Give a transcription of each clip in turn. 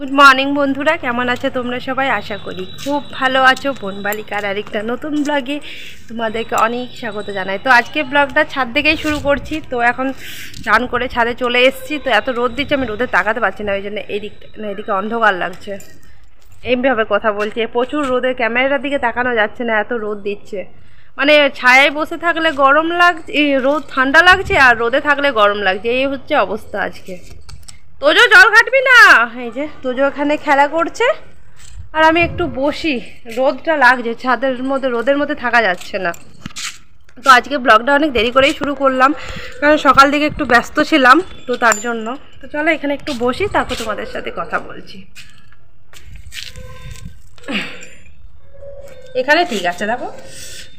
Good morning বন্ধুরা, কেমন আছো তোমরা সবাই? আশা করি খুব ভালো আছো। বনবালিকার আরেকটা নতুন ব্লগে তোমাদেরকে অনেক স্বাগত জানাই। তো আজকে ব্লগটা ছাদ থেকেই শুরু করছি। তো এখন স্নান করে ছাদে চলে এসেছি। তো এত রোদ দিচ্ছে, আমি রোদে তাকাতে পারছি না, ওই জন্য এদিকে অন্ধকার লাগছে। এইভাবে কথা বলছি, প্রচুর রোদে ক্যামেরার দিকে তাকানো যাচ্ছে না, এত রোদ দিচ্ছে। মানে ছায়ায় বসে থাকলে গরম লাগছে, রোদ ঠান্ডা লাগছে, আর রোদে থাকলে গরম লাগছে, এই হচ্ছে অবস্থা আজকে। তোজো জল ঘাটবি না, এই যে তোজো এখানে খেলা করছে আর আমি একটু বসি। রোদটা লাগছে ছাদের মধ্যে, রোদের মধ্যে থাকা যাচ্ছে না। তো আজকে ব্লগটা অনেক দেরি করেই শুরু করলাম, কারণ সকাল দিকে একটু ব্যস্ত ছিলাম, তো তার জন্য। তো চলো এখানে একটু বসি, তারপর তোমাদের সাথে কথা বলছি। এখানে ঠিক আছে, দেখো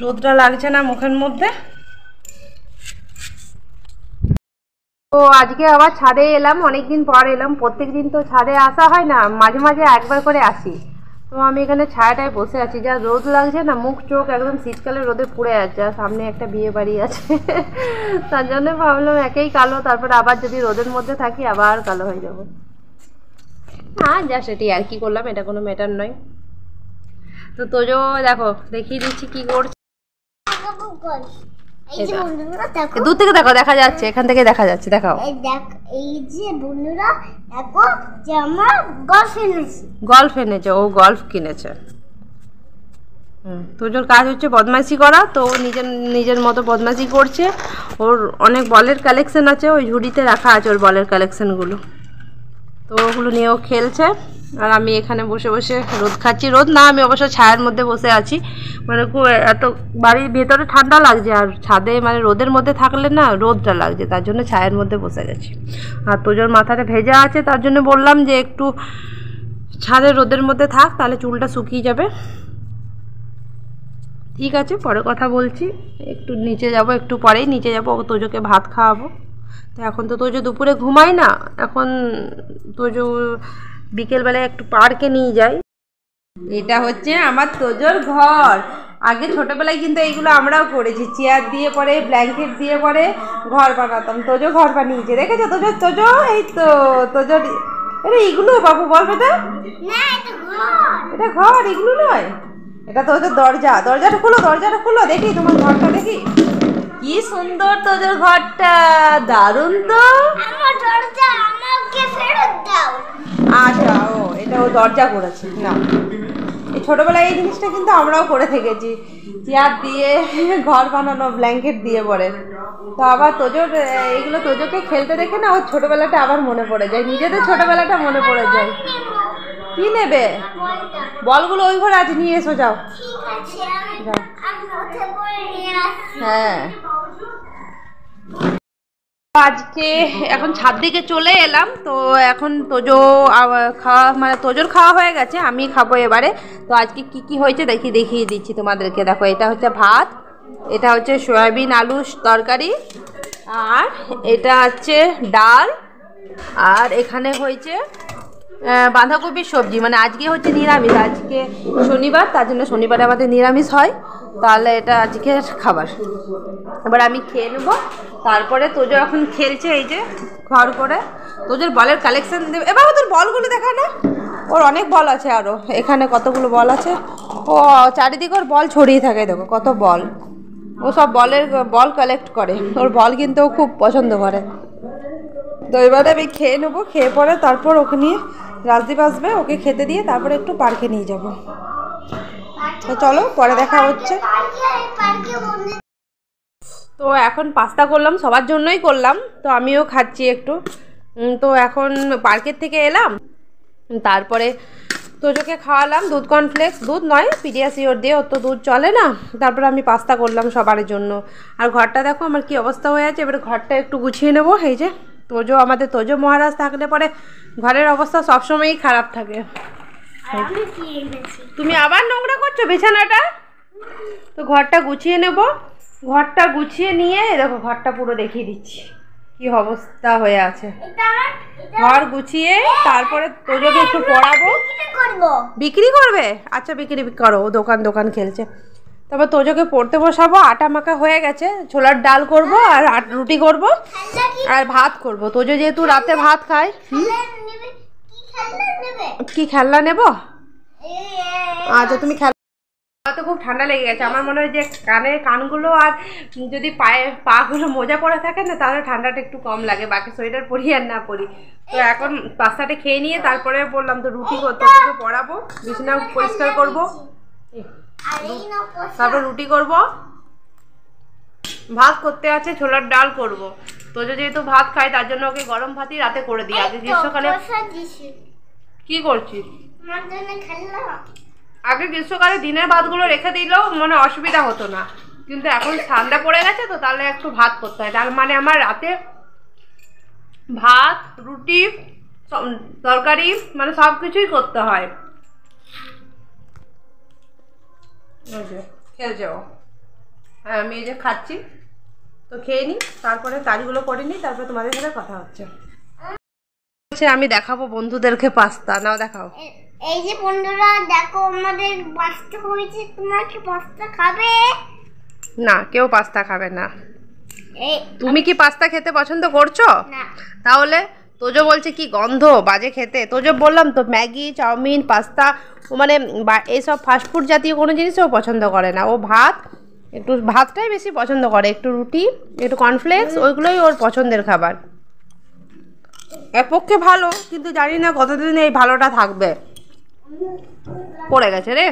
রোদটা লাগছে না মুখের মধ্যে। তো আজকে আবার ছাদে এলাম, অনেকদিন পর এলাম। প্রত্যেক দিন তো ছাদে আসা হয় না, মাঝে মাঝে একবার করে আসি। তো আমি এখানে ছায়াটায় বসে আছি, যা রোদ লাগছে না, মুখ চোখ একদম শীতকালে রোদে পুড়ে যাচ্ছে। আর সামনে একটা বিয়ে বাড়ি আছে, তার জন্য ভাবলাম একেই কালো, তারপরে আবার যদি রোদের মধ্যে থাকি আবার কালো হয়ে যাবো। হ্যাঁ, যা সেটি আর কি করলাম, এটা কোনো ম্যাটার নয়। তো তোজো দেখো, দেখিয়ে দিচ্ছি কি করছে। দূর থেকে দেখো, দেখা যাচ্ছে, এখান থেকে দেখা যাচ্ছে, দেখাও। এই যে বন্ধুরা দেখো, যে আমরা গল্ফ এনেছে, ও গল্ফ কিনেছে। তোজোর কাজ হচ্ছে বদমাইশি করা, তো ও নিজের মতো বদমাইশি করছে। ওর অনেক বলের কালেকশন আছে, ওই ঝুড়িতে রাখা আছে ওর বলের কালেকশনগুলো। তো ওগুলো নিয়ে ও খেলছে, আর আমি এখানে বসে বসে রোদ খাচ্ছি। রোদ না, আমি অবশ্য ছায়ার মধ্যে বসে আছি। মানে খুব এত বাড়ির ভেতরে ঠান্ডা লাগছে, আর ছাদে মানে রোদের মধ্যে থাকলে না রোদটা লাগছে, তার জন্য ছায়ার মধ্যে বসে গেছি। আর তোজোর মাথাটা ভেজা আছে, তার জন্য বললাম যে একটু ছাদে রোদের মধ্যে থাক, তাহলে চুলটা শুকিয়ে যাবে। ঠিক আছে, পরে কথা বলছি। একটু নিচে যাব, একটু পরেই নিচে যাব, তোজোকে ভাত খাওয়াবো। তো এখন তো তোজো দুপুরে ঘুমায় না, এখন তোজো বিকেলবেলায় একটু পার্কে নিয়ে যাই। এটা হচ্ছে আমার তোজোর ঘর। আগে ছোটবেলায় কিন্তু এইগুলো আমরাও করেছি, চেয়ার দিয়ে পরে ব্ল্যাঙ্কেট দিয়ে পরে ঘর বানাতাম। তোজো ঘর বানিয়েছে, দেখেছো তোজো? তোজো এই তো তোজোর, আরে এইগুলো বাবু বল বেটা, এটা ঘর, এগুলো নয়, এটা তোজোর দরজা। দরজাটা খুলো দেখি, তোমার ঘরটা দেখি। কি সুন্দর তোজোর ঘরটা, দারুণ তো। আমার দরজা আমাকে ফেরত দাও। আচ্ছা, ও এটা ও দরজা করেছে না। এই ছোটবেলায় এই জিনিসটা কিন্তু আমরাও করে থেকেছি, চেয়ার দিয়ে ঘর বানানো, ব্ল্যাঙ্কেট দিয়ে পরে। তো আবার তোজোর এইগুলো তোজোকে খেলতে দেখে না, ওর ছোটবেলাটা আবার মনে পড়ে যায়, নিজেদের ছোটবেলাটা মনে পড়ে যায়। কি নেবে? বলগুলো ওই ঘরে আছে, নিয়ে এসো, যাও। হ্যাঁ, আজকে এখন ছাদ দিকে চলে এলাম। তো এখন তোজো খাওয়া, মানে তোজোর খাওয়া হয়ে গেছে, আমি খাবো এবারে। তো আজকে কি কি হয়েছে দেখিয়ে দিচ্ছি তোমাদেরকে। দেখো, এটা হচ্ছে ভাত, এটা হচ্ছে সয়াবিন আলু তরকারি, আর এটা হচ্ছে ডাল, আর এখানে হয়েছে বাঁধাকপির সবজি। মানে আজকে হচ্ছে নিরামিষ, আজকে শনিবার, তার জন্য শনিবারে আমাদের নিরামিষ হয়। তাহলে এটা আজকে খাবার। এবার আমি খেয়ে নেবো, তারপরে তোজো এখন খেলছে এই যে ঘর করে। তোজোর বলের কালেকশন দেবে। এবার তোর বলগুলো দেখা না, ওর অনেক বল আছে, আরও এখানে কতগুলো বল আছে। ও চারিদিকে ওর বল ছড়িয়ে থাকে, দেখো কত বল। ও সব বল কালেক্ট করে, ওর বল কিন্তু ও খুব পছন্দ করে। তো এবারে আমি খেয়ে নেবো, খেয়ে পরে তারপর ওকে নিয়ে রাজদীপ আসবে, ওকে খেতে দিয়ে তারপরে একটু পার্কে নিয়ে যাব। তো চলো, পরে দেখা হচ্ছে। তো এখন পাস্তা করলাম, সবার জন্যই করলাম, তো আমিও খাচ্ছি একটু। তো এখন পার্কের থেকে এলাম, তারপরে তোজোকে খাওয়ালাম দুধ কর্নফ্লেক্স, দুধ নয় পিডিয়াশিওর দিয়ে, ওর তো দুধ চলে না। তারপরে আমি পাস্তা করলাম সবার জন্য। আর ঘরটা দেখো আমার কি অবস্থা হয়ে আছে, এবারে ঘরটা একটু গুছিয়ে নেবো। এই যে তোজো, আমাদের তোজো মহারাজ থাকলে পরে ঘরের অবস্থা সবসময়ই খারাপ থাকে। তুমি আবার নোংরা করছো বিছানাটা। তো ঘরটা গুছিয়ে নেব, ঘরটা গুছিয়ে নিয়ে দেখো ঘরটা পুরো দেখিয়ে দিচ্ছি কি অবস্থা হয়ে আছে। ঘর গুছিয়ে তারপরে তোজোকে একটু পড়াবো। বিক্রি করবে? আচ্ছা, বিক্রি করো, দোকান খেলছে। তারপর তোজোকে পড়তে বসাবো। আটা মাখা হয়ে গেছে, ছোলার ডাল করব, আর রুটি করব, আর ভাত করব। তোজো যেহেতু রাতে ভাত খায়। খেলনা নেবে? কি খেলনা নেব? এই, আচ্ছা তুমি খেল। আমার তো খুব ঠান্ডা লেগে গেছে, আমার মনে হয় যে কানগুলো আর যদি পাগুলো মোজা পরে থাকে না তাহলে ঠান্ডাটা একটু কম লাগে, বাকি সোয়েটার পরি আর না পরি। তো এখন পাস্তাটা খেয়ে নিয়ে তারপরে বললাম তো রুটি করতে পড়াবো, বিছানা পরিষ্কার করবো, আর এই নাও পোষা। তারপর রুটি করব, ভাত করতে আছে, ছোলার ডাল করব। তো যেহেতু ভাত খাই তার জন্য ওকে গরম ভাতই রাতে করে দিই। আগে গ্রীষ্মকালে পোষা দিছি। কি করছিস? আমার জন্য খেলনা। আগে গ্রীষ্মকালে দিনের ভাতগুলো রেখে দিলেও মানে অসুবিধা হতো না, কিন্তু এখন ঠান্ডা পড়ে গেছে তো তাহলে একটু ভাত করতে হয়। তার মানে আমার রাতে ভাত, রুটি, তরকারি মানে সব কিছুই করতে হয়। খেয়ে যাও। হ্যাঁ আমি এই যে খাচ্ছি, তো খেয়ে নিই, তারপরে কাজগুলো করে নিই, তারপরে তোমাদের সাথে কথা হচ্ছে। আমি দেখাবো বন্ধুদেরকে পাস্তা, নাও দেখাও। এই যে বন্ধুরা দেখো আমাদের পাস্তা হয়েছে, তোমরা কি পাস্তা খাবে? না, কেউ পাস্তা খাবে না। এই তুমি কি পাস্তা খেতে পছন্দ করছো? না, তাহলে তোজো বলছে কি গন্ধ, বাজে খেতে। তোজো বললাম তো ম্যাগি, চাউমিন, পাস্তা ও মানে এইসব ফাস্টফুড জাতীয় কোনো জিনিসও পছন্দ করে না। ও একটু ভাতটাই বেশি পছন্দ করে, একটু রুটি, একটু কর্নফ্লেক্স, ওইগুলোই ওর পছন্দের খাবার। এর পক্ষে ভালো, কিন্তু জানি না কতদিন এই ভালোটা থাকবে। পড়ে গেছে রে।